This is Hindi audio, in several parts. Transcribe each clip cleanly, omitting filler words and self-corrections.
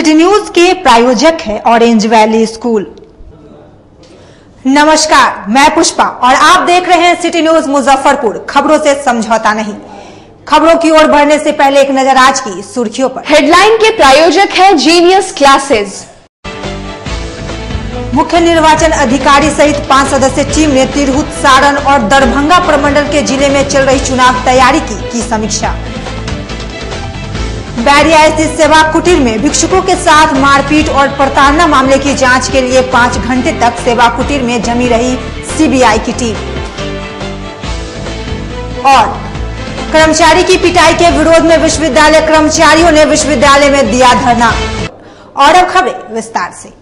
सिटी न्यूज के प्रायोजक है ऑरेंज वैली स्कूल। नमस्कार, मैं पुष्पा और आप देख रहे हैं सिटी न्यूज मुजफ्फरपुर। खबरों से समझौता नहीं। खबरों की ओर बढ़ने से पहले एक नजर आज की सुर्खियों पर। हेडलाइन के प्रायोजक है जीनियस क्लासेस। मुख्य निर्वाचन अधिकारी सहित 5 सदस्यीय टीम ने तिरहुत, सारण और दरभंगा प्रमंडल के जिले में चल रही चुनाव तैयारी की समीक्षा। बैरिया स्थित सेवा कुटीर में भिक्षुकों के साथ मारपीट और प्रताड़ना मामले की जांच के लिए 5 घंटे तक सेवा कुटीर में जमी रही सीबीआई की टीम। और कर्मचारी की पिटाई के विरोध में विश्वविद्यालय कर्मचारियों ने विश्वविद्यालय में दिया धरना। और अब खबरें विस्तार से।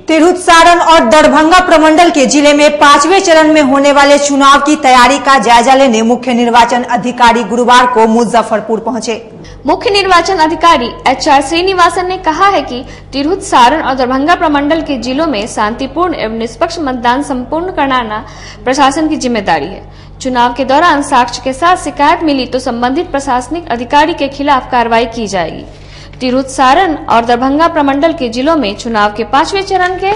तिरहुत, सारण और दरभंगा प्रमंडल के जिले में 5वें चरण में होने वाले चुनाव की तैयारी का जायजा लेने मुख्य निर्वाचन अधिकारी गुरुवार को मुजफ्फरपुर पहुंचे। मुख्य निर्वाचन अधिकारी HR श्रीनिवासन ने कहा है कि तिरहुत, सारण और दरभंगा प्रमंडल के जिलों में शांतिपूर्ण एवं निष्पक्ष मतदान संपूर्ण कराना प्रशासन की जिम्मेदारी है। चुनाव के दौरान साक्ष्य के साथ शिकायत मिली तो संबंधित प्रशासनिक अधिकारी के खिलाफ कार्रवाई की जाएगी। तिरहुत, सारण और दरभंगा प्रमंडल के जिलों में चुनाव के 5वें चरण के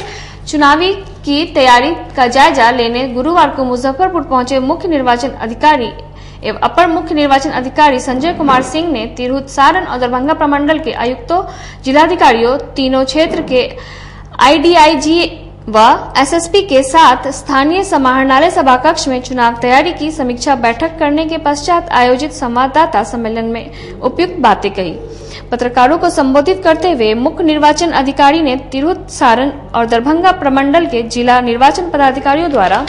चुनावी की तैयारी का जायजा लेने गुरुवार को मुजफ्फरपुर पहुंचे मुख्य निर्वाचन अधिकारी एवं अपर मुख्य निर्वाचन अधिकारी संजय कुमार सिंह ने तिरहुत, सारण और दरभंगा प्रमंडल के आयुक्तों, जिलाधिकारियों, तीनों क्षेत्र के IDIG व SSP के साथ स्थानीय समाहरणालय सभा कक्ष में चुनाव तैयारी की समीक्षा बैठक करने के पश्चात आयोजित संवाददाता सम्मेलन में उपयुक्त बातें कही। पत्रकारों को संबोधित करते हुए मुख्य निर्वाचन अधिकारी ने तिरहुत, सारण और दरभंगा प्रमंडल के जिला निर्वाचन पदाधिकारियों द्वारा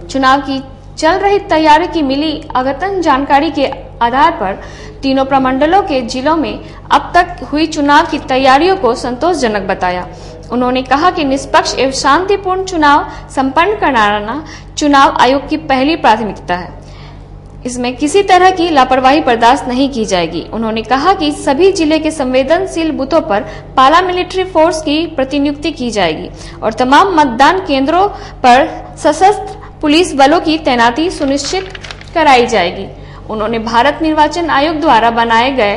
चुनाव की चल रही तैयारी की मिली अद्यतन जानकारी के आधार पर तीनों प्रमंडलों के जिलों में अब तक हुई चुनाव की तैयारियों को संतोषजनक बताया। उन्होंने कहा कि निष्पक्ष एवं शांतिपूर्ण चुनाव संपन्न कराना चुनाव आयोग की पहली प्राथमिकता है। इसमें किसी तरह की लापरवाही बर्दाश्त नहीं की जाएगी। उन्होंने कहा कि सभी जिले के संवेदनशील बूथों पर पाला मिलिट्री फोर्स की प्रतिनियुक्ति की जाएगी और तमाम मतदान केंद्रों पर सशस्त्र पुलिस बलों की तैनाती सुनिश्चित कराई जाएगी। उन्होंने भारत निर्वाचन आयोग द्वारा बनाए गए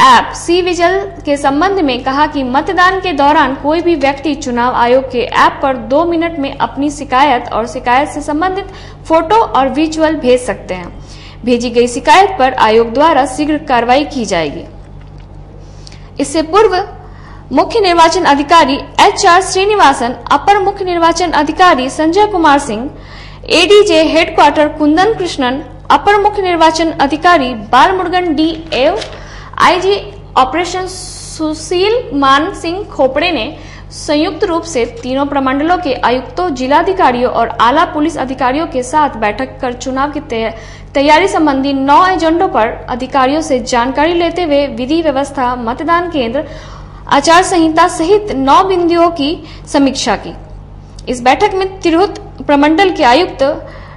ऐप सी-विजिल के संबंध में कहा कि मतदान के दौरान कोई भी व्यक्ति चुनाव आयोग के ऐप पर 2 मिनट में अपनी शिकायत और शिकायत से संबंधित फोटो और विजुअल भेज सकते हैं। भेजी गई शिकायत पर आयोग द्वारा शीघ्र कार्रवाई की जाएगी। इससे पूर्व मुख्य निर्वाचन अधिकारी HR श्रीनिवासन, अपर मुख्य निर्वाचन अधिकारी संजय कुमार सिंह, ADJ हेडक्वार्टर कुंदन कृष्णन, अपर मुख्य निर्वाचन अधिकारी बालमुरुगन D एवं IG ऑपरेशन सुशील मान सिंह खोपड़े ने संयुक्त रूप से तीनों प्रमंडलों के आयुक्तों, जिलाधिकारियों और आला पुलिस अधिकारियों के साथ बैठक कर चुनाव की तैयारी संबंधी 9 एजेंडों पर अधिकारियों से जानकारी लेते हुए विधि व्यवस्था, मतदान केंद्र, आचार संहिता सहित 9 बिंदुओं की समीक्षा की। इस बैठक में तिरहुत प्रमंडल के आयुक्त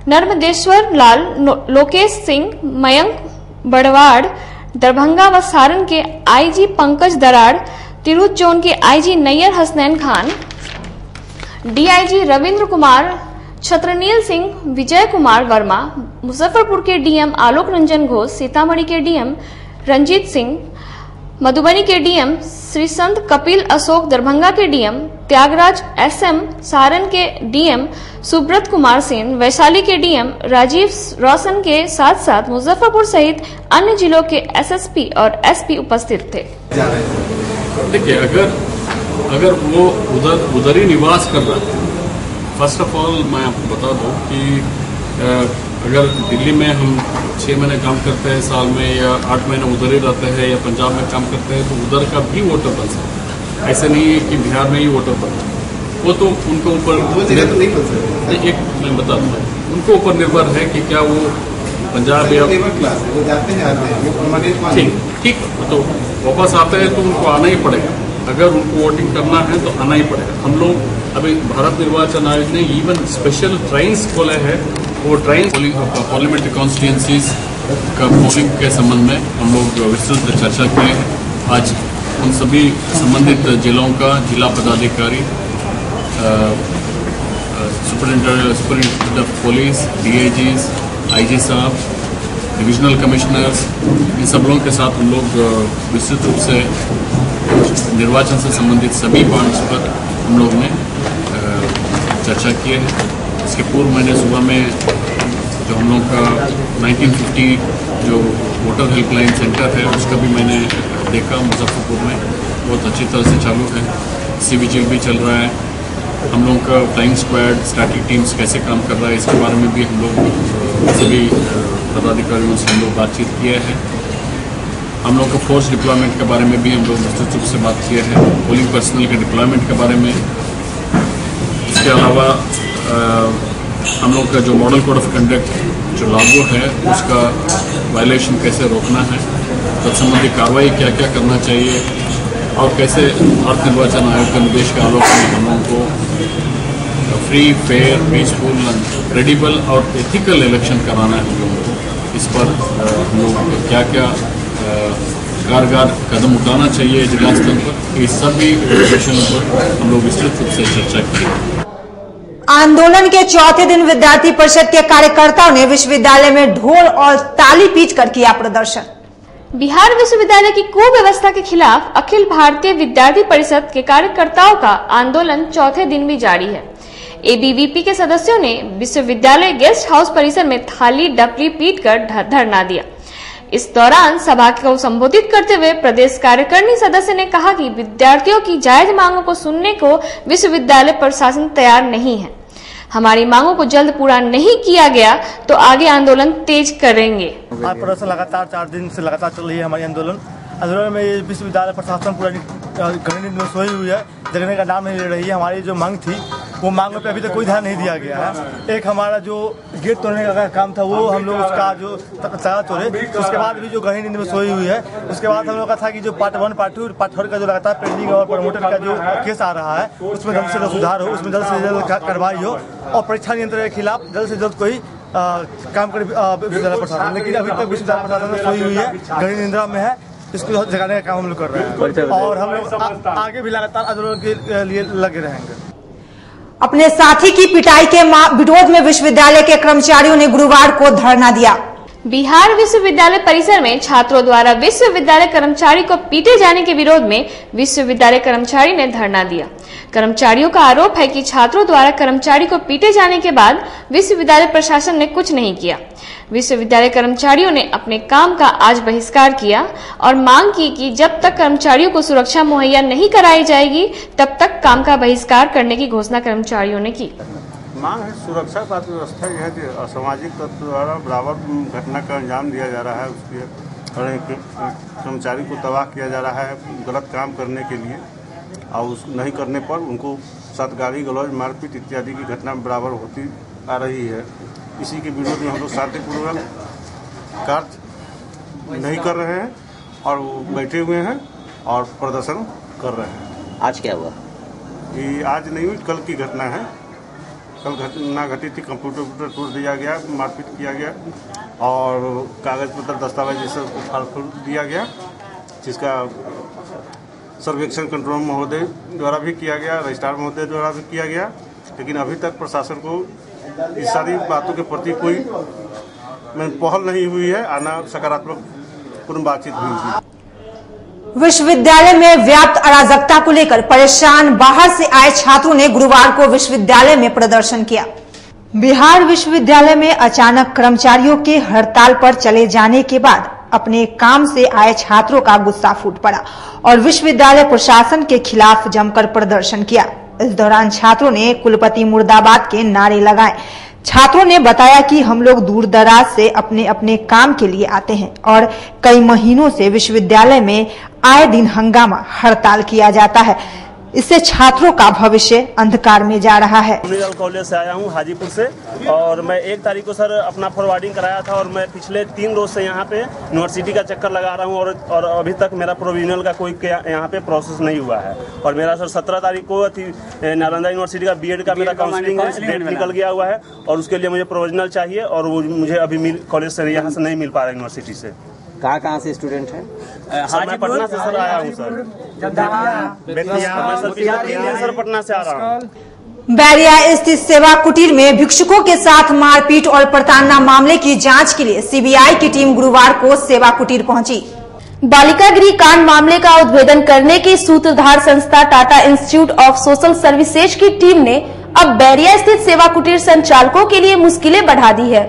नर्मदेश्वर लाल, लोकेश सिंह, मयंक बड़वाड़, दरभंगा व सारण के IG पंकज दराड़, तिरहुत जोन के IG नैयर हसनैन खान, DIG रविंद्र कुमार, छत्रनील सिंह, विजय कुमार वर्मा, मुजफ्फरपुर के DM आलोक रंजन घोष, सीतामढ़ी के DM रंजीत सिंह, मधुबनी के DM श्री संत कपिल अशोक, दरभंगा के DM त्यागराज SM, सारण के DM सुब्रत कुमार सेन, वैशाली के DM राजीव रोशन के साथ साथ मुजफ्फरपुर सहित अन्य जिलों के SSP और SP उपस्थित थे। देखिए, अगर वो उधर ही निवास कर रहा है, फर्स्ट ऑफ ऑल मैं आपको बता दूं कि अगर दिल्ली में हम 6 महीने काम करते हैं साल में, या 8 महीने उधर ही रहते हैं, या पंजाब में काम करते हैं, तो उधर का भी वोटर बन सकता है। ऐसे नहीं है कि बिहार में ही वोटर बन सकता है। वो तो उनको ऊपर नहीं बन सकता। एक मैं बता दूँ, उनको ऊपर निर्भर है कि क्या वो पंजाब या ठीक तो वापस आते हैं तो उनको आना ही पड़ेगा। अगर उनको वोटिंग करना है तो आना ही पड़ेगा। हम लोग अभी भारत निर्वाचन आयोग ने इवन स्पेशल ट्रेन्स खोले हैं। वो ट्रेन पार्लियामेंट्री कॉन्स्टिट्यूंसीज का पोलिंग के संबंध में हम लोग विस्तृत चर्चा किए हैं। आज उन सभी संबंधित जिलों का जिला पदाधिकारी, superintendent of police, DIGs, IG साहब, डिविजनल कमिश्नर्स, इन सब लोगों के साथ हम लोग विस्तृत रूप से निर्वाचन से संबंधित सभी पॉइंट्स पर हम लोग ने चर्चा किए हैं। इसके पूर्व मैंने सुबह में जो हम लोग का 1950 जो वोटर हेल्पलाइन सेंटर है उसका भी मैंने देखा मुजफ्फरपुर में, बहुत अच्छी तरह से चालू है। CVGIL भी चल रहा है। हम लोग का फ्लाइंग स्क्वाड स्टैटिक टीम्स कैसे काम कर रहा है इसके बारे में भी हम लोग सभी पदाधिकारियों से हम लोग बातचीत किए हैं। हम लोग का फोर्स डिप्लॉयमेंट के बारे में भी हम लोग विस्तृत रूप से बात किए हैं, पोलिंग पर्सनल के डिप्लॉयमेंट के बारे में। इसके अलावा हम लोग का जो मॉडल कोड ऑफ कंडक्ट जो लागू है उसका वायलेशन कैसे रोकना है, तत्संबंधी कार्रवाई क्या क्या करना चाहिए और कैसे भारत निर्वाचन आयोग के निर्देश के आलोक में हम लोगों को फ्री, फेयर, पीसफुल, क्रेडिबल और एथिकल इलेक्शन कराना है हम लोगों को। इस पर हम लोग क्या क्या कारगर कदम उठाना चाहिए जिला स्तर पर, इस सभी विषयों पर हम लोग विस्तृत रूप से चर्चा की। आंदोलन के चौथे दिन विद्यार्थी परिषद के कार्यकर्ताओं ने विश्वविद्यालय में ढोल और ताली पीटकर किया प्रदर्शन। बिहार विश्वविद्यालय की कुव्यवस्था के खिलाफ अखिल भारतीय विद्यार्थी परिषद के कार्यकर्ताओं का आंदोलन चौथे दिन भी जारी है। ABVP के सदस्यों ने विश्वविद्यालय गेस्ट हाउस परिसर में थाली डपली पीटकर धरना दिया। इस दौरान सभा को संबोधित करते हुए प्रदेश कार्यकारिणी सदस्य ने कहा कि विद्यार्थियों की जायज मांगों को सुनने को विश्वविद्यालय प्रशासन तैयार नहीं है। हमारी मांगों को जल्द पूरा नहीं किया गया तो आगे आंदोलन तेज करेंगे। आज प्रदर्शन लगातार 4 दिन से लगातार चल रही है हमारी आंदोलन में ये विश्वविद्यालय प्रशासन पूरा घनी नींद में सोई हुई है, जगने का नाम नहीं ले रही है। हमारी जो मांग थी वो मांगों पे अभी तक कोई ध्यान नहीं दिया गया है। एक हमारा जो गेट तोड़ने का काम था वो हम लोग उसका जो ताला तोड़े, उसके बाद भी जो घनी नींद में सोई हुई है। उसके बाद हम लोग का था कि जो पार्ट 1, पार्ट 2, पार्ट 4 का जो लगातार पेंडिंग और प्रमोटर का जो केस आ रहा है उसमें जल्द से जल्द सुधार हो, उसमें जल्द से जल्द कार्रवाई हो और परीक्षा नियंत्रण के खिलाफ जल्द से जल्द कोई काम करे विश्वविद्यालय प्रशासन। लेकिन अभी तक विश्वविद्यालय प्रशासन सोई हुई है, घनी निंद्रा में है। इसको जगाने का काम हम लोग कर रहे हैं और हम लोग आगे भी लगातार आंदोलन के लिए लगे रहेंगे। अपने साथी की पिटाई के विरोध में विश्वविद्यालय के कर्मचारियों ने गुरुवार को धरना दिया। बिहार विश्वविद्यालय परिसर में छात्रों द्वारा विश्वविद्यालय कर्मचारी को पीटे जाने के विरोध में विश्वविद्यालय कर्मचारी ने धरना दिया। कर्मचारियों का आरोप है कि छात्रों द्वारा कर्मचारी को पीटे जाने के बाद विश्वविद्यालय प्रशासन ने कुछ नहीं किया। विश्वविद्यालय कर्मचारियों ने अपने काम का आज बहिष्कार किया और मांग की कि जब तक कर्मचारियों को सुरक्षा मुहैया नहीं कराई जाएगी तब तक काम का बहिष्कार करने की घोषणा कर्मचारियों ने की। मांग है सुरक्षा व्यवस्था यह है कि असामाजिक तत्व द्वारा बराबर घटना का अंजाम दिया जा रहा है, उसके कर्मचारी को तबाह किया जा रहा है गलत काम करने के लिए और उस नहीं करने पर उनको साथ गाली गलौज मारपीट इत्यादि की घटना बराबर होती आ रही है। इसी के विरोध में हम लोग शांतिपूर्वक कार्य नहीं कर रहे हैं और वो बैठे हुए हैं और प्रदर्शन कर रहे हैं। आज क्या हुआ? ये आज नहीं हुई, कल की घटना है। कल घटना घटी थी, कंप्यूटर तोड़ दिया गया, मारपीट किया गया और कागज पत्र दस्तावेज जैसे फाड़ दिया गया, जिसका सर्वेक्षण कंट्रोल महोदय द्वारा भी किया गया, रजिस्ट्रार महोदय द्वारा भी किया गया। लेकिन अभी तक प्रशासन को इस सारी बातों के प्रति कोई पहल नहीं हुई है, आना सकारात्मक पूर्ण बातचीत हुई। विश्वविद्यालय में व्याप्त अराजकता को लेकर परेशान बाहर से आए छात्रों ने गुरुवार को विश्वविद्यालय में प्रदर्शन किया। बिहार विश्वविद्यालय में अचानक कर्मचारियों के हड़ताल पर चले जाने के बाद अपने काम से आए छात्रों का गुस्सा फूट पड़ा और विश्वविद्यालय प्रशासन के खिलाफ जमकर प्रदर्शन किया। इस दौरान छात्रों ने कुलपति मुर्दाबाद के नारे लगाए। छात्रों ने बताया कि हम लोग दूर दराज से अपने अपने काम के लिए आते हैं और कई महीनों से विश्वविद्यालय में आए दिन हंगामा हड़ताल किया जाता है। इससे छात्रों का भविष्य अंधकार में जा रहा है। मेडिकल कॉलेज से आया हूँ हाजीपुर से और मैं 1 तारीख को सर अपना फॉरवर्डिंग कराया था और मैं पिछले 3 रोज से यहाँ पे यूनिवर्सिटी का चक्कर लगा रहा हूँ और अभी तक मेरा प्रोविजनल का कोई यहाँ पे प्रोसेस नहीं हुआ है। और मेरा सर 17 तारीख को नालंदा यूनिवर्सिटी का बीएड का मेरा काउंसलिंग डेट निकल गया हुआ है और उसके लिए मुझे प्रोविजनल चाहिए और वो मुझे अभी कॉलेज से यहाँ से नहीं मिल पा रहा यूनिवर्सिटी से। कहाँ से स्टूडेंट हैं? सर मैं पटना से सर आया हूँ सर। सर पटना से आ रहा हूँ। बैरिया स्थित सेवा कुटीर में भिक्षुकों के साथ मारपीट और प्रताड़ना मामले की जांच के लिए सीबीआई की टीम गुरुवार को सेवा कुटीर पहुंची। बालिका गृह कांड मामले का उद्भेदन करने की सूत्रधार संस्था Tata institute of social services की टीम ने अब बैरिया स्थित सेवा कुटीर संचालकों के लिए मुश्किलें बढ़ा दी है।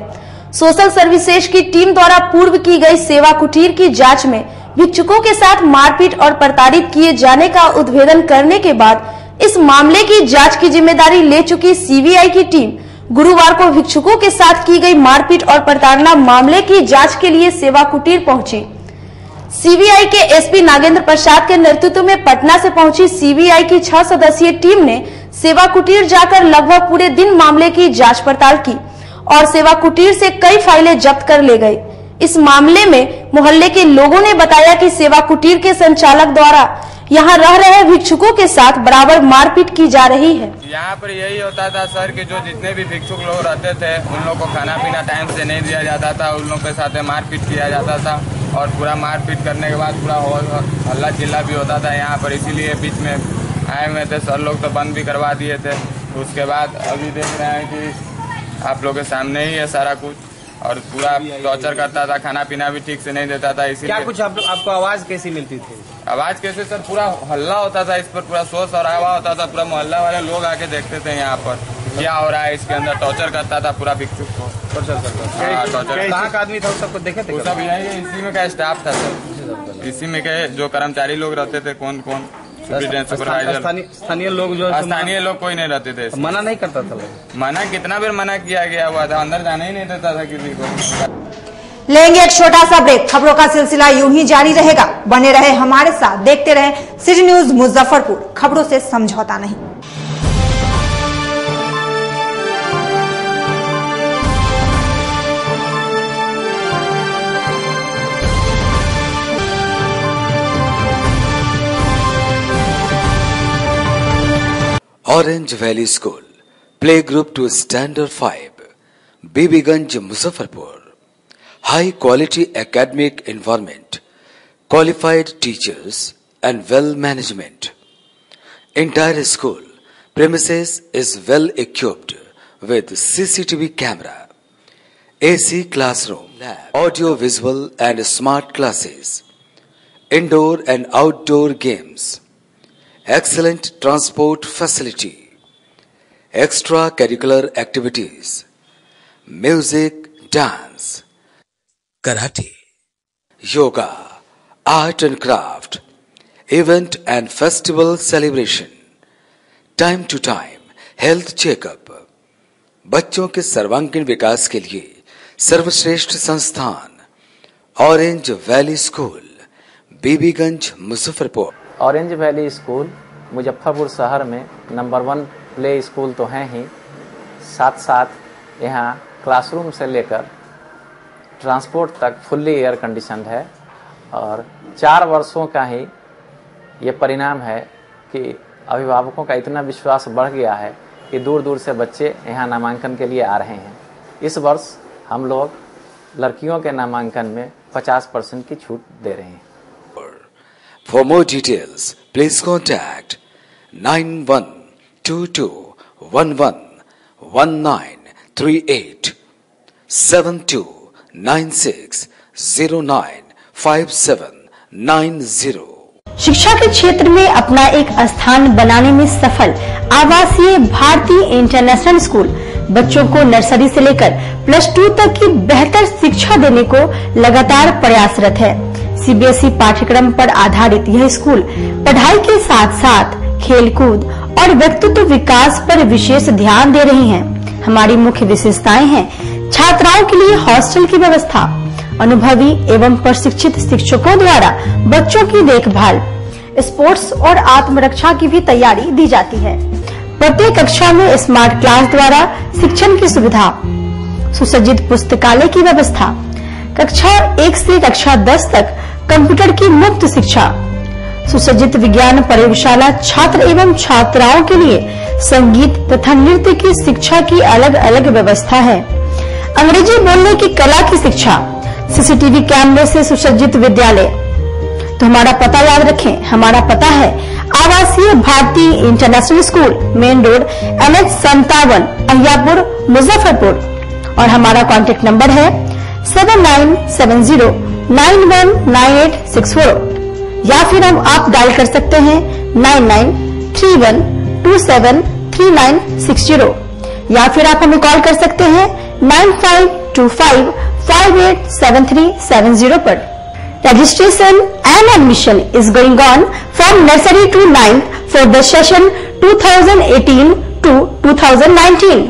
सोशल सर्विसेज की टीम द्वारा पूर्व की गई सेवा कुटीर की जांच में भिक्षुकों के साथ मारपीट और प्रताड़ित किए जाने का उद्भेदन करने के बाद इस मामले की जांच की जिम्मेदारी ले चुकी सीबीआई की टीम गुरुवार को भिक्षुकों के साथ की गई मारपीट और प्रताड़ना मामले की जांच के लिए सेवा कुटीर पहुंची। सीबीआई के एसपी नागेंद्र प्रसाद के नेतृत्व में पटना से पहुंची सीबीआई की 6 सदस्यीय टीम ने सेवा कुटीर जाकर लगभग पूरे दिन मामले की जांच पड़ताल की और सेवा कुटीर से कई फाइलें जब्त कर ले गई। इस मामले में मोहल्ले के लोगों ने बताया कि सेवा कुटीर के संचालक द्वारा यहाँ रह रहे भिक्षुकों के साथ बराबर मारपीट की जा रही है। यहाँ पर यही होता था सर कि जो जितने भी भिक्षुक लोग रहते थे उन लोग को खाना पीना टाइम से नहीं दिया जाता था, उन लोग के साथ मारपीट किया जाता था और पूरा मारपीट करने के बाद पूरा हल्ला चिल्ला भी होता था यहाँ पर। इसीलिए बीच में आए हुए थे सर लोग तो बंद भी करवा दिए थे। उसके बाद अभी देख रहे हैं कि आप लोग के सामने ही है सारा कुछ और पूरा टॉर्चर करता था, खाना पीना भी ठीक से नहीं देता था। इसीलिए क्या कुछ आपको आवाज कैसी मिलती थी? आवाज कैसे सर, पूरा हल्ला होता था, इस पर पूरा शोर शराबा होता था, पूरा मोहल्ला वाले लोग आके देखते थे यहाँ पर क्या हो रहा है। इसके अंदर टॉर्चर करता था पूरा भिक्षुक को, टॉर्चर करता। कहाँ का आदमी था उस सबको देखे थे? सब यही इसी में का स्टाफ था सर, इसी में के जो कर्मचारी लोग रहते थे, कौन कौन सुपरवाइजर, स्थानीय लोग जो स्थानीय लोग कोई नहीं रहते थे। मना नहीं करता था? मना कितना बार मना किया गया हुआ था, अंदर जाने ही नहीं देता था किसी को। लेंगे एक छोटा सा ब्रेक। खबरों का सिलसिला यूं ही जारी रहेगा, बने रहे हमारे साथ, देखते रहे सिटी न्यूज मुजफ्फरपुर, खबरों से समझौता नहीं। Orange Valley School, Playgroup to Standard 5, Bibiganj, Muzaffarpur. High quality academic environment, qualified teachers and well management. Entire school premises is well equipped with CCTV camera, AC classroom, audio visual and smart classes, indoor and outdoor games. Excellent transport facility, extracurricular activities, music, dance, karate, yoga, art and craft, event and festival celebration, time to time health checkup, बच्चों के सर्वांगीण विकास के लिए सर्वश्रेष्ठ संस्थान orange valley school, Bibiganj, Muzaffarpur. Orange valley school Muzaffarpur शहर में नंबर 1 प्ले स्कूल तो हैं ही, साथ साथ यहाँ क्लासरूम से लेकर ट्रांसपोर्ट तक फुल्ली एयर कंडीशनड है और 4 वर्षों का ही ये परिणाम है कि अभिभावकों का इतना विश्वास बढ़ गया है कि दूर दूर से बच्चे यहाँ नामांकन के लिए आ रहे हैं। इस वर्ष हम लोग लड़कियों के नामांकन में 50% की छूट दे रहे हैं। For more details, please contact 9122111938 7296095790। शिक्षा के क्षेत्र में अपना एक स्थान बनाने में सफल आवासीय भारतीय इंटरनेशनल स्कूल बच्चों को नर्सरी से लेकर +2 तक की बेहतर शिक्षा देने को लगातार प्रयासरत है। सीबीएसई पाठ्यक्रम पर आधारित यह स्कूल पढ़ाई के साथ साथ खेलकूद और व्यक्तित्व विकास पर विशेष ध्यान दे रही हैं। हमारी मुख्य विशेषताएं हैं छात्राओं के लिए हॉस्टल की व्यवस्था, अनुभवी एवं प्रशिक्षित शिक्षकों द्वारा बच्चों की देखभाल, स्पोर्ट्स और आत्मरक्षा की भी तैयारी दी जाती है। प्रत्येक कक्षा में स्मार्ट क्लास द्वारा शिक्षण की सुविधा, सुसज्जित पुस्तकालय की व्यवस्था, कक्षा 1 से कक्षा 10 तक कंप्यूटर की मुफ्त शिक्षा, सुसज्जित विज्ञान प्रयोगशाला, छात्र एवं छात्राओं के लिए संगीत तथा नृत्य की शिक्षा की अलग अलग व्यवस्था है। अंग्रेजी बोलने की कला की शिक्षा, सीसीटीवी कैमरे से सुसज्जित विद्यालय। तो हमारा पता याद रखें, हमारा पता है आवासीय भारतीय international school, main road NH 57, Ahiyapur, Muzaffarpur. और हमारा कॉन्टेक्ट नंबर है 7970 919864 या फिर आप डायल कर सकते हैं 9931273960 या फिर आप हमें कॉल कर सकते हैं 9525587370 पर। Registration and admission is going on from nursery to 9th for the session 2018 to 2019।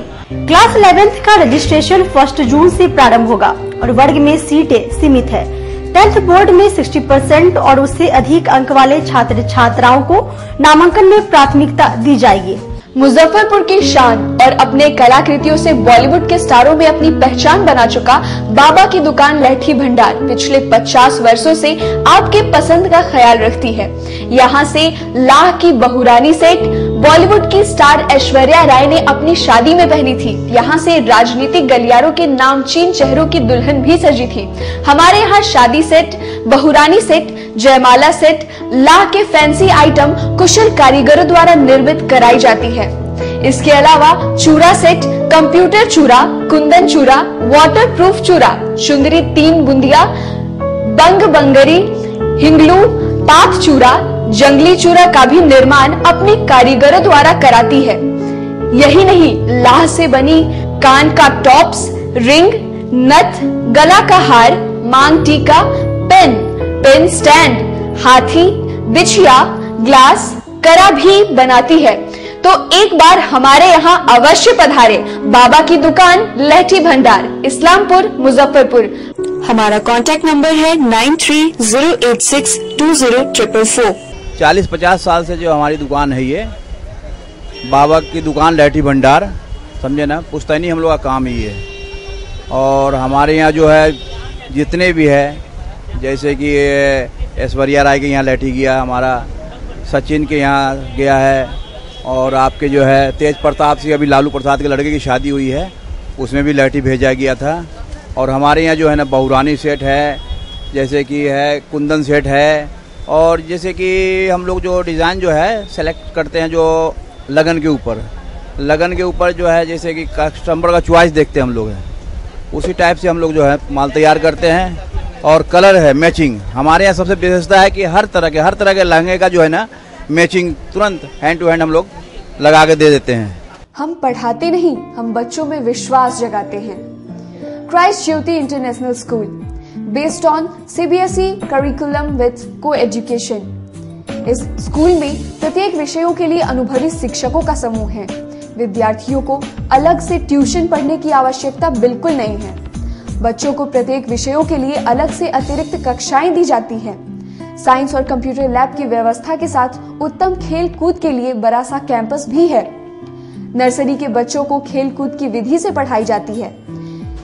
Class 11th का रजिस्ट्रेशन 1 जून से प्रारंभ होगा और वर्ग में सीटें सीमित है। 10th बोर्ड में 60% और उससे अधिक अंक वाले छात्र छात्राओं को नामांकन में प्राथमिकता दी जाएगी। मुजफ्फरपुर की शान और अपने कलाकृतियों से बॉलीवुड के स्टारों में अपनी पहचान बना चुका बाबा की दुकान लहठी भंडार पिछले 50 वर्षों से आपके पसंद का ख्याल रखती है। यहाँ से लाह की बहुरानी सेट बॉलीवुड की स्टार ऐश्वर्या राय ने अपनी शादी में पहनी थी। यहाँ से राजनीतिक गलियारों के नामचीन चेहरों की दुल्हन भी सजी थी। हमारे यहाँ शादी सेट, बहुरानी सेट, जयमाला सेट, लाह के फैंसी आइटम कुशल कारीगरों द्वारा निर्मित कराई जाती है। इसके अलावा चूड़ा सेट, कंप्यूटर चूड़ा, कुंदन चूड़ा, वाटरप्रूफ चूड़ा, सुंदरी 3 बुंदिया, बंग बंगरी, हिंगलू, पात चूड़ा, जंगली चूड़ा का भी निर्माण अपने कारीगरों द्वारा कराती है। यही नहीं, लाह से बनी कान का टॉप्स, रिंग, नथ, गला का हार, मांग टीका, पेन स्टैंड, हाथी, बिछिया, ग्लास, करा भी बनाती है। तो एक बार हमारे यहाँ अवश्य पधारे। बाबा की दुकान लहठी भंडार, इस्लामपुर, मुजफ्फरपुर। हमारा कांटेक्ट नंबर है 9308620444। 40-50 साल से जो हमारी दुकान है, ये बाबा की दुकान लहठी भंडार, समझे ना, पुश्तैनी हम लोग का काम ही है। और हमारे यहाँ जो है जितने भी है, जैसे कि ऐश्वर्या राय के यहाँ लहठी गया, हमारा सचिन के यहाँ गया है, और आपके जो है तेज प्रताप सिंह, अभी लालू प्रसाद के लड़के की शादी हुई है, उसमें भी लहठी भेजा गया था। और हमारे यहाँ जो है ना बहुरानी सेट है, जैसे कि है कुंदन सेट है, और जैसे कि हम लोग जो डिज़ाइन जो है सेलेक्ट करते हैं जो लगन के ऊपर जो है, जैसे कि कस्टमर का चॉइस देखते हैं हम लोग, है उसी टाइप से हम लोग जो है माल तैयार करते हैं। और कलर है मैचिंग, हमारे यहाँ सबसे विशेषता है कि हर तरह के लहंगे का जो है ना मैचिंग तुरंत हैंड टू हैंड हम लोग लगा के दे देते हैं। हम पढ़ाते नहीं, हम बच्चों में विश्वास जगाते हैं। Christ Jyoti international school, based on CBSE curriculum with को एजुकेशन। इस स्कूल में प्रत्येक विषयों के लिए अनुभवी शिक्षकों का समूह है। विद्यार्थियों को अलग से ट्यूशन पढ़ने की आवश्यकता बिल्कुल नहीं है। बच्चों को प्रत्येक विषयों के लिए अलग से अतिरिक्त कक्षाएं दी जाती हैं। साइंस और कंप्यूटर लैब की व्यवस्था के साथ उत्तम खेल कूद के लिए बड़ा सा कैंपस भी है। नर्सरी के बच्चों को खेल कूद की विधि से पढ़ाई जाती है।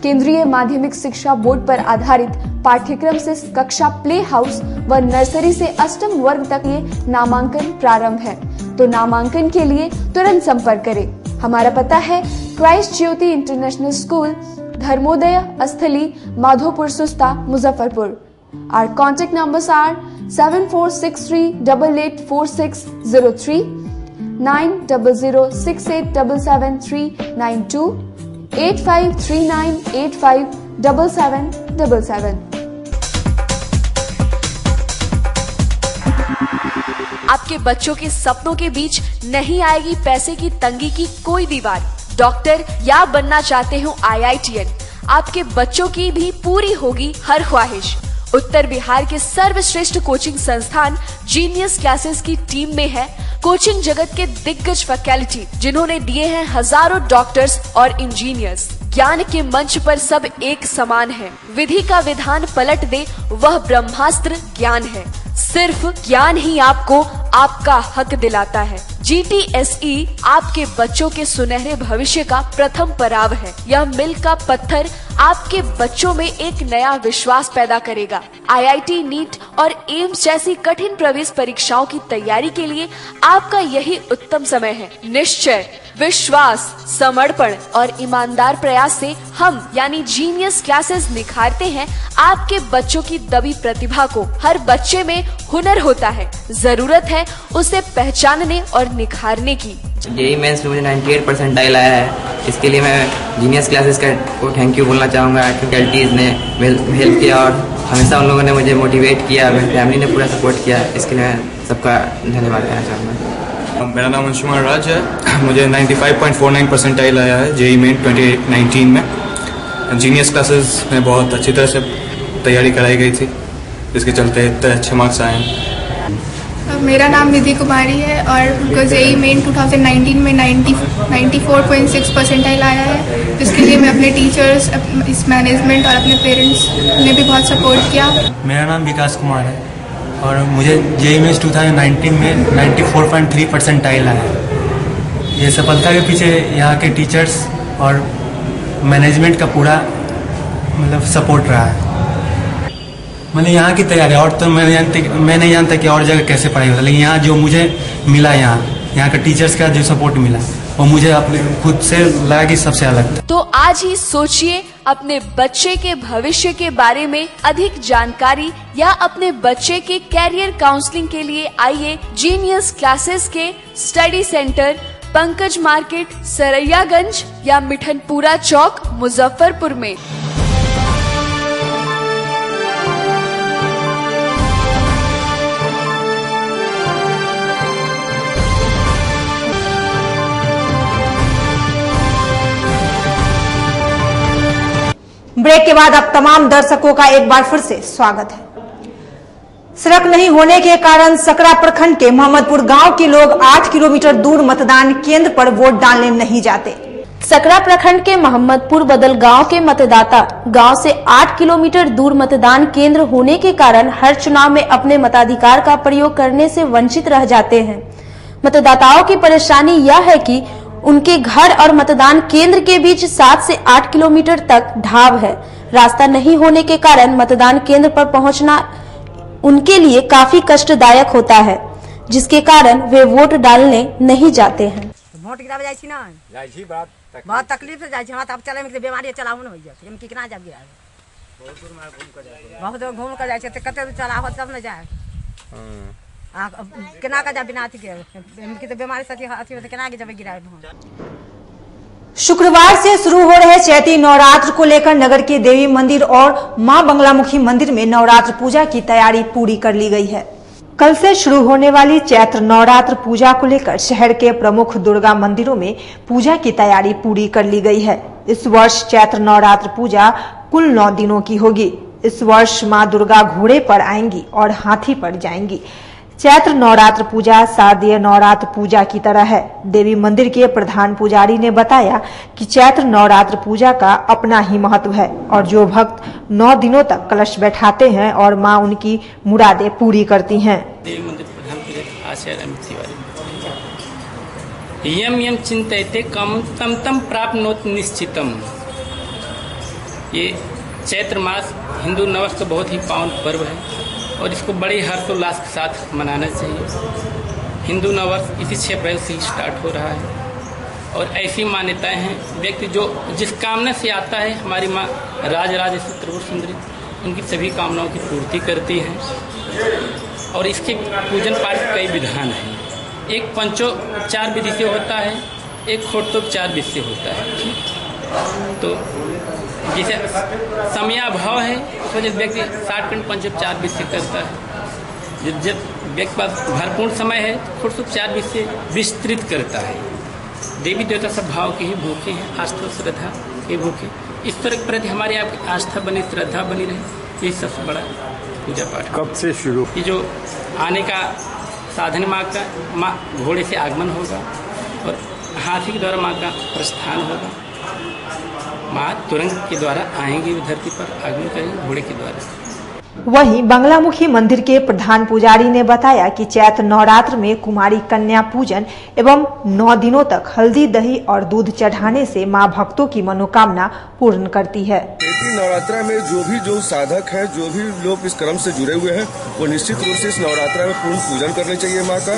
केंद्रीय माध्यमिक शिक्षा बोर्ड पर आधारित पाठ्यक्रम से कक्षा प्ले हाउस व नर्सरी से 8वीं वर्ग तक ये नामांकन प्रारंभ है। तो नामांकन के लिए तुरंत संपर्क करें। हमारा पता है क्राइस्ट ज्योति इंटरनेशनल स्कूल, धर्मोदय स्थली, माधोपुर सुस्ता, Muzaffarpur. Our contact numbers are 7463884603, 9006877392, 8539857777। आपके बच्चों के सपनों के बीच नहीं आएगी पैसे की तंगी की कोई दीवार। डॉक्टर या बनना चाहते हो IITN, आपके बच्चों की भी पूरी होगी हर ख्वाहिश। उत्तर बिहार के सर्वश्रेष्ठ कोचिंग संस्थान जीनियस क्लासेस की टीम में है कोचिंग जगत के दिग्गज फैकल्टी, जिन्होंने दिए हैं हजारों डॉक्टर्स और इंजीनियर्स। ज्ञान के मंच पर सब एक समान है। विधि का विधान पलट दे वह ब्रह्मास्त्र ज्ञान है। सिर्फ ज्ञान ही आपको आपका हक दिलाता है। GTSE आपके बच्चों के सुनहरे भविष्य का प्रथम पड़ाव है। यह मील का पत्थर आपके बच्चों में एक नया विश्वास पैदा करेगा। IIT, नीट और एम्स जैसी कठिन प्रवेश परीक्षाओं की तैयारी के लिए आपका यही उत्तम समय है। निश्चय, विश्वास, समर्पण और ईमानदार प्रयास से हम यानी जीनियस क्लासेस निखारते हैं आपके बच्चों की दबी प्रतिभा को। हर बच्चे में हुनर होता है, जरूरत है उसे पहचानने और निखारने की। जेईई मेंस में मुझे 98% आया है। इसके लिए मैं जीनियस क्लासेस का को थैंक यू बोलना चाहूँगा। फैकल्टीज ने हेल्प किया और हमेशा उन लोगों ने मुझे मोटिवेट किया, मेरी फैमिली ने पूरा सपोर्ट किया, इसके लिए मैं सबका धन्यवाद कहना चाहूँगा। मेरा नाम अंशुमान राज है। मुझे 95.49 परसेंटाइल आया है जेईई मेन 2019 में। इंजीनियर्स क्लासेस में बहुत अच्छी तरह से तैयारी कराई गई थी, जिसके चलते इतने अच्छे मार्क्स आए हैं। मेरा नाम निधि कुमारी है और उनको जेईई मेन 2019 में 94.6 परसेंटाइल आया है, जिसके लिए मैं अपने टीचर्स, इस मैनेजमेंट और अपने पेरेंट्स ने भी बहुत सपोर्ट किया। मेरा नाम विकास कुमार है और मुझे जेईई मेन 2019 में 94.3 परसेंटाइल आया है। ये सफलता के पीछे यहाँ के टीचर्स और मैनेजमेंट का पूरा मतलब सपोर्ट रहा है। मैंने यहाँ की तैयारी और तो मैं नहीं जानता कि और जगह कैसे पढ़ाई होता, लेकिन यहाँ जो मुझे मिला, यहाँ का टीचर्स का जो सपोर्ट मिला, वो मुझे अपने खुद से लगा कि सबसे अलग था। तो आज ही सोचिए, अपने बच्चे के भविष्य के बारे में अधिक जानकारी या अपने बच्चे के कैरियर काउंसलिंग के लिए आइए जीनियस क्लासेस के study centre, Pankaj market, Saraiyaganj या मिठनपुरा चौक, मुजफ्फरपुर में। ब्रेक के बाद अब तमाम दर्शकों का एक बार फिर से स्वागत है। सड़क नहीं होने के कारण सकरा प्रखंड के मोहम्मदपुर गांव के लोग 8 किलोमीटर दूर मतदान केंद्र पर वोट डालने नहीं जाते। सकरा प्रखंड के मोहम्मदपुर बदल गांव के मतदाता गांव से 8 किलोमीटर दूर मतदान केंद्र होने के कारण हर चुनाव में अपने मताधिकार का प्रयोग करने से वंचित रह जाते हैं। मतदाताओं की परेशानी यह है कि उनके घर और मतदान केंद्र के बीच 7 से 8 किलोमीटर तक ढाब है। रास्ता नहीं होने के कारण मतदान केंद्र पर पहुंचना उनके लिए काफी कष्टदायक होता है, जिसके कारण वे वोट डालने नहीं जाते हैं। वोट गिरावे जाई छी ना, जाई छी, बहुत तकलीफ से जाई छी। हां, तब चले में बीमारी चलाऊ न होई जाय, हम कितना जब गिरावे, बहुत दूर में घूम कर जाए, बहुत दूर घूम कर जाय छै, त कते चलाव तब न जाए। हां, केना का जा बिना अथी के, हमके तो बीमारी से अथी होते, केना के जब गिरावे। शुक्रवार से शुरू हो रहे चैती नवरात्र को लेकर नगर के देवी मंदिर और मां बंगलामुखी मंदिर में नवरात्र पूजा की तैयारी पूरी कर ली गई है। कल से शुरू होने वाली चैत्र नवरात्र पूजा को लेकर शहर के प्रमुख दुर्गा मंदिरों में पूजा की तैयारी पूरी कर ली गई है। इस वर्ष चैत्र नवरात्र पूजा कुल 9 दिनों की होगी। इस वर्ष मां दुर्गा घोड़े पर आएंगी और हाथी पर जाएंगी। चैत्र नवरात्र पूजा शारदीय नवरात्र पूजा की तरह है। देवी मंदिर के प्रधान पुजारी ने बताया कि चैत्र नवरात्र पूजा का अपना ही महत्व है और जो भक्त 9 दिनों तक कलश बैठाते हैं और मां उनकी मुरादें पूरी करती हैं। देवी मंदिर प्रधान पुजारी आचार्य अमित तिवारी, यम यम चिंतयते कम तम तम प्राप्नोत निश्चितम। ये चैत्र मास हिंदू नववर्ष का बहुत ही पावन पर्व है और इसको बड़े हर्षोल्लास के साथ मनाना चाहिए। हिंदू नववर्ष इसी 6 अप्रैल से ही स्टार्ट हो रहा है और ऐसी मान्यताएं हैं, व्यक्ति जो जिस कामना से आता है, हमारी माँ राजराजेश्वरी त्रिपुर सुंदरी उनकी सभी कामनाओं की पूर्ति करती हैं। और इसके पूजन पाठ के कई विधान हैं। एक पंचोपचार विधि से होता है, एक खोटोपचार विधि से होता है। तो जैसे समयाभाव है, उस वजह से व्यक्ति 60 मिनट पंचोपचार विधि से करता है। जब व्यक्ति पास भरपूर समय है, खोटोपचार विधि से विस्तृत करता है। देवी देवता सब भाव के ही भूखे हैं, आस्था श्रद्धा के भूखे। ईश्वर के प्रति हमारी आपकी आस्था बनी, श्रद्धा बनी रहे, यही सबसे बड़ा पूजा पाठ। कब से शुरू? ये जो आने का साधन माँ घोड़े से आगमन होगा और हाथी के द्वारा माँ का प्रस्थान होगा। माँ तुरंग के द्वारा आएंगी, धरती पर आगमन करेंगे घोड़े के द्वारा। वहीं बंगलामुखी मंदिर के प्रधान पुजारी ने बताया कि चैत्र नवरात्र में कुमारी कन्या पूजन एवं 9 दिनों तक हल्दी, दही और दूध चढ़ाने से मां भक्तों की मनोकामना पूर्ण करती है। चैत्र नवरात्र में जो साधक है, जो भी लोग इस क्रम से जुड़े हुए हैं, वो निश्चित रूप से इस नवरात्र में पूर्ण पूजन करनी चाहिए माँ का।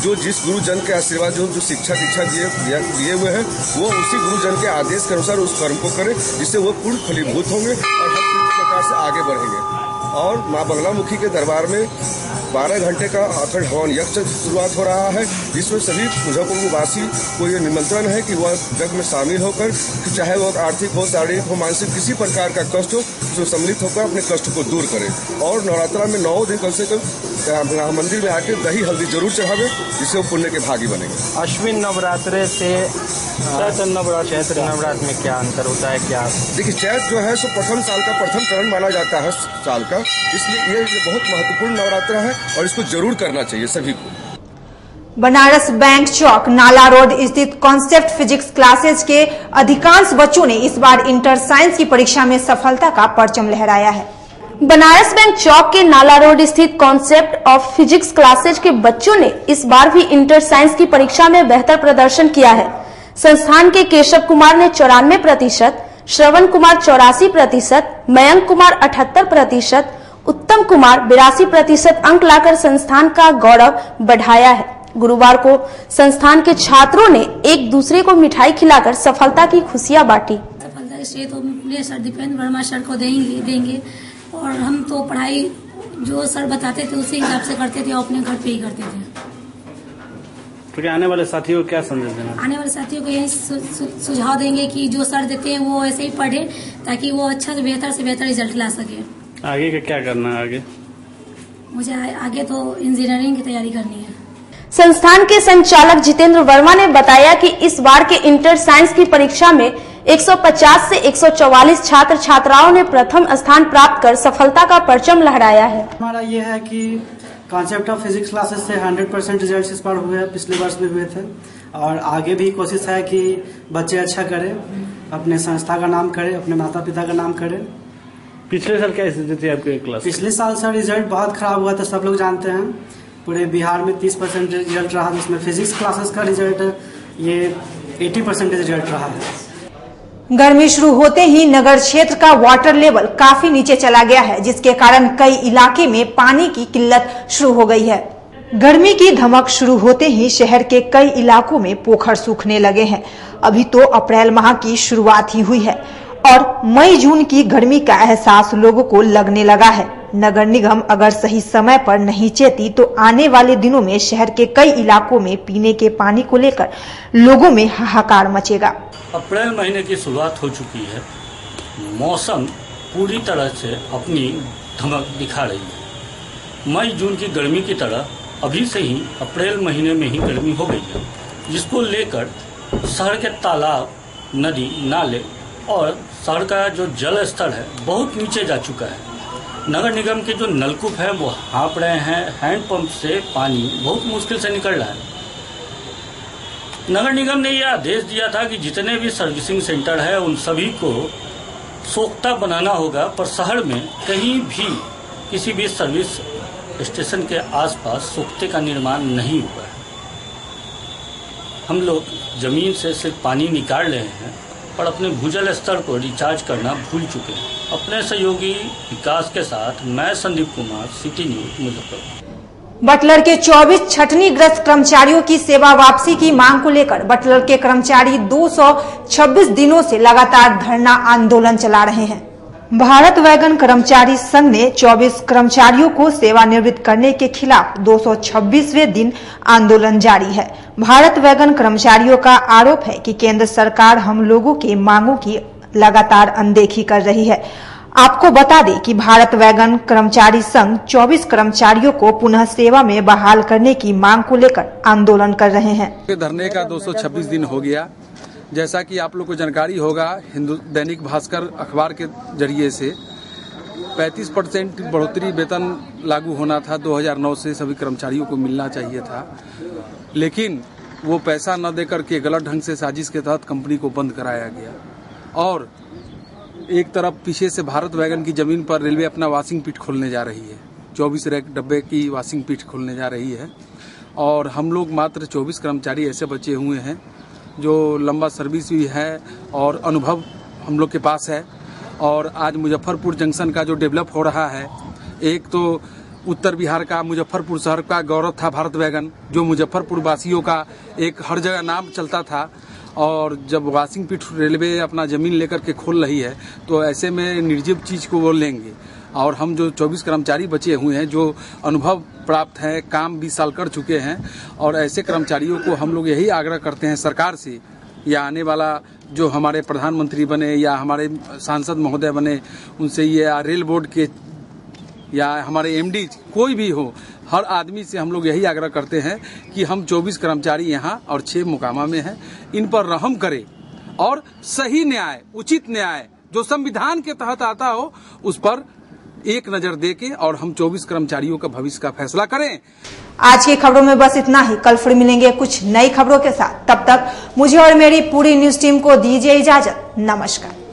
जो जिस गुरुजन के आशीर्वाद, जो शिक्षा दीक्षा दिए हुए हैं, वो उसी गुरुजन के आदेश के अनुसार उस कर्म को करें, जिससे वो पूर्ण फलीभूत होंगे और हर प्रकार से आगे बढ़ेंगे। और माँ बंगलामुखी के दरबार में 12 घंटे का अखंड हवन यज्ञ से शुरुआत हो रहा है, जिसमें सभी मुजफ्फरपुरवासी को ये निमंत्रण है कि वह यज्ञ में शामिल होकर, चाहे वह आर्थिक हो, शारीरिक हो, मानसिक किसी प्रकार का कष्ट हो, उसमें सम्मिलित होकर अपने कष्ट को दूर करें। और नवरात्रा में 9 दिन कम से कम मंदिर में आकर दही हल्दी जरूर चढ़ावे, जिससे वो पुण्य के भागी बनेंगे। अश्विन नवरात्रे से चैत्र नवरात्र में क्या अंतर होता है? क्या देखिए, चैत्र जो है सो प्रथम साल का प्रथम चरण माना जाता है साल का, इसलिए ये बहुत महत्वपूर्ण नवरात्र है और इसको जरूर करना चाहिए सभी को। बनारस बैंक चौक नाला रोड स्थित कॉन्सेप्ट फिजिक्स क्लासेज के अधिकांश बच्चों ने इस बार इंटर साइंस की परीक्षा में सफलता का परचम लहराया है। बनारस बैंक चौक के नाला रोड स्थित कॉन्सेप्ट ऑफ फिजिक्स क्लासेज के बच्चों ने इस बार भी इंटर साइंस की परीक्षा में बेहतर प्रदर्शन किया है। संस्थान के केशव कुमार ने 94%, श्रवण कुमार 84%, मयंक कुमार 78%, उत्तम कुमार 82% अंक लाकर संस्थान का गौरव बढ़ाया है। गुरुवार को संस्थान के छात्रों ने एक दूसरे को मिठाई खिलाकर सफलता की खुशियां बांटी। सफलता इसलिए तो मेरे सर दीपेंद्र वर्मा सर को देंगे और हम तो पढ़ाई जो सर बताते थे उसी हिसाब से करते थे और अपने घर पे ही करते थे। तो आने वाले साथियों को क्या संदेश देना? आने वाले साथियों को यही सुझाव देंगे कि जो सर देते हैं वो ऐसे ही पढ़े ताकि वो अच्छा से बेहतर रिजल्ट ला सके। आगे का क्या करना है? आगे मुझे आगे तो इंजीनियरिंग की तैयारी करनी है। संस्थान के संचालक जितेंद्र वर्मा ने बताया कि इस बार के इंटर साइंस की परीक्षा में 150 से 144 छात्र छात्राओं ने प्रथम स्थान प्राप्त कर सफलता का परचम लहराया है। हमारा ये है कि कॉन्सेप्ट ऑफ फिजिक्स क्लासेस से 100% रिजल्ट इस बार हुए हैं, पिछले वर्ष भी हुए थे और आगे भी कोशिश है कि बच्चे अच्छा करें, अपने संस्था का नाम करें, अपने माता पिता का नाम करें। पिछले साल क्या स्थिति थी आपके क्लास? पिछले साल सर रिजल्ट बहुत खराब हुआ था, सब लोग जानते हैं। पूरे बिहार में 30% रिजल्ट रहा, जिसमें फिजिक्स क्लासेस का रिजल्ट ये 80% रिजल्ट रहा है। गर्मी शुरू होते ही नगर क्षेत्र का वाटर लेवल काफी नीचे चला गया है, जिसके कारण कई इलाके में पानी की किल्लत शुरू हो गई है। गर्मी की धमक शुरू होते ही शहर के कई इलाकों में पोखर सूखने लगे हैं। अभी तो अप्रैल माह की शुरुआत ही हुई है और मई जून की गर्मी का एहसास लोगों को लगने लगा है। नगर निगम अगर सही समय पर नहीं चेती तो आने वाले दिनों में शहर के कई इलाकों में पीने के पानी को लेकर लोगों में हाहाकार मचेगा। अप्रैल महीने की शुरुआत हो चुकी है, मौसम पूरी तरह से अपनी धमक दिखा रही है। मई जून की गर्मी की तरह अभी से ही अप्रैल महीने में ही गर्मी हो गई है, जिसको लेकर शहर के तालाब, नदी, नाले और शहर का जो जल स्तर है बहुत नीचे जा चुका है। नगर निगम के जो नलकूप है वो हाँप रहे हैं, हैंडपंप से पानी बहुत मुश्किल से निकल रहा है। नगर निगम ने यह आदेश दिया था कि जितने भी सर्विसिंग सेंटर है उन सभी को सोख्ता बनाना होगा, पर शहर में कहीं भी किसी भी सर्विस स्टेशन के आसपास सोख्ते का निर्माण नहीं हुआ है। हम लोग जमीन से सिर्फ पानी निकाल रहे हैं और अपने भूजल स्तर को रिचार्ज करना भूल चुके हैं। अपने सहयोगी विकास के साथ मैं Sandeep Kumar, city news, Muzaffarpur. Butler के 24 छटनी ग्रस्त कर्मचारियों की सेवा वापसी की मांग को लेकर बटलर के कर्मचारी 226 दिनों से लगातार धरना आंदोलन चला रहे हैं। भारत वैगन कर्मचारी संघ ने 24 कर्मचारियों को सेवानिवृत्त करने के खिलाफ 226वें दिन आंदोलन जारी है। भारत वैगन कर्मचारियों का आरोप है कि केंद्र सरकार हम लोगों के मांगों की लगातार अनदेखी कर रही है। आपको बता दें कि भारत वैगन कर्मचारी संघ 24 कर्मचारियों को पुनः सेवा में बहाल करने की मांग को लेकर आंदोलन कर रहे हैं। धरने का 226 दिन हो गया। जैसा कि आप लोग को जानकारी होगा, हिंदू दैनिक भास्कर अखबार के जरिए से 35% बढ़ोतरी वेतन लागू होना था। 2009 से सभी कर्मचारियों को मिलना चाहिए था, लेकिन वो पैसा न देकर के गलत ढंग से साजिश के तहत कंपनी को बंद कराया गया। और एक तरफ पीछे से भारत वैगन की जमीन पर रेलवे अपना वॉशिंग पिट खोलने जा रही है, 24 रैक डब्बे की वॉशिंग पिट खोलने जा रही है। और हम लोग मात्र 24 कर्मचारी ऐसे बचे हुए हैं जो लंबा सर्विस भी है और अनुभव हम लोग के पास है। और आज मुजफ्फरपुर जंक्शन का जो डेवलप हो रहा है, एक तो उत्तर बिहार का मुजफ्फरपुर शहर का गौरव था भारत वैगन, जो मुजफ्फरपुर वासियों का एक हर जगह नाम चलता था। और जब वॉशिंग पिट रेलवे अपना जमीन लेकर के खोल रही है तो ऐसे में निर्जीव चीज को वो लेंगे। और हम जो 24 कर्मचारी बचे हुए हैं जो अनुभव प्राप्त है, काम 20 साल कर चुके हैं, और ऐसे कर्मचारियों को हम लोग यही आग्रह करते हैं सरकार से या आने वाला जो हमारे प्रधानमंत्री बने या हमारे सांसद महोदय बने उनसे, या रेल बोर्ड के या हमारे एमडी कोई भी हो, हर आदमी से हम लोग यही आग्रह करते हैं कि हम 24 कर्मचारी यहाँ और 6 मुकामा में हैं, इन पर रहम करें और सही न्याय, उचित न्याय जो संविधान के तहत आता हो उस पर एक नजर देके और हम 24 कर्मचारियों का भविष्य का फैसला करें। आज की खबरों में बस इतना ही। कल फिर मिलेंगे कुछ नई खबरों के साथ। तब तक मुझे और मेरी पूरी न्यूज टीम को दीजिए इजाजत। नमस्कार।